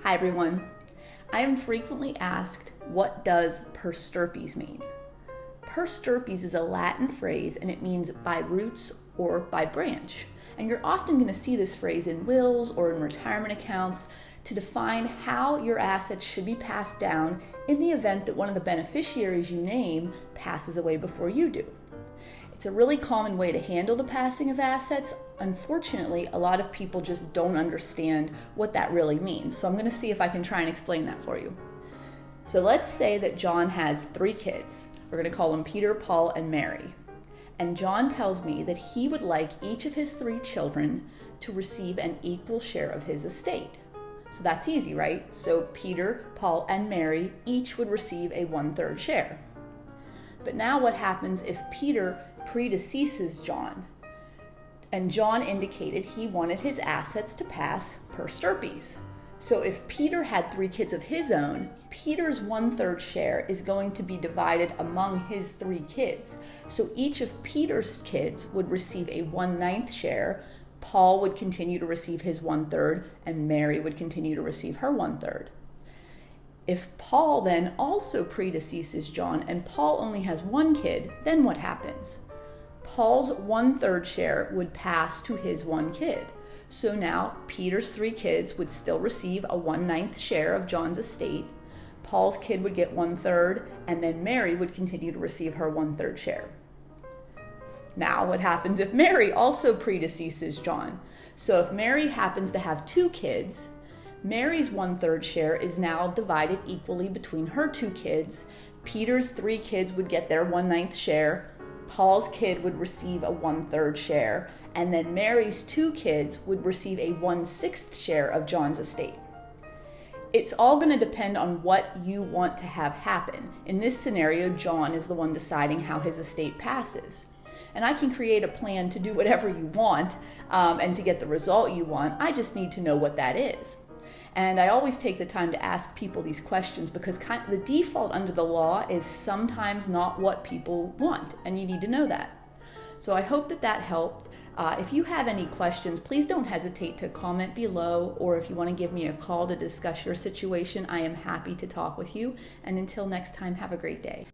Hi everyone. I am frequently asked, what does per stirpes mean? Per stirpes is a Latin phrase and it means by roots or by branch. And you're often going to see this phrase in wills or in retirement accounts to define how your assets should be passed down in the event that one of the beneficiaries you name passes away before you do. It's a really common way to handle the passing of assets. Unfortunately, a lot of people just don't understand what that really means. So I'm going to see if I can try and explain that for you. So let's say that John has 3 kids. We're going to call them Peter, Paul, and Mary. And John tells me that he would like each of his 3 children to receive an equal share of his estate. So that's easy, right? So Peter, Paul, and Mary each would receive a 1/3 share. But now what happens if Peter predeceases John? And John indicated he wanted his assets to pass per stirpes. So if Peter had 3 kids of his own, Peter's 1/3 share is going to be divided among his 3 kids. So each of Peter's kids would receive a 1/9 share, Paul would continue to receive his 1/3, and Mary would continue to receive her 1/3. If Paul then also predeceases John and Paul only has 1 kid, then what happens? Paul's 1/3 share would pass to his 1 kid. So now Peter's 3 kids would still receive a 1/9 share of John's estate. Paul's kid would get 1/3, and then Mary would continue to receive her 1/3 share. Now what happens if Mary also predeceases John? So if Mary happens to have 2 kids, Mary's 1/3 share is now divided equally between her 2 kids. Peter's 3 kids would get their 1/9 share. Paul's kid would receive a 1/3 share. And then Mary's 2 kids would receive a 1/6 share of John's estate. It's all going to depend on what you want to have happen. In this scenario, John is the one deciding how his estate passes. And I can create a plan to do whatever you want and to get the result you want. I just need to know what that is. And I always take the time to ask people these questions because the default under the law is sometimes not what people want, and you need to know that. So I hope that helped. If you have any questions, please don't hesitate to comment below, or if you want to give me a call to discuss your situation, I am happy to talk with you. And until next time, have a great day.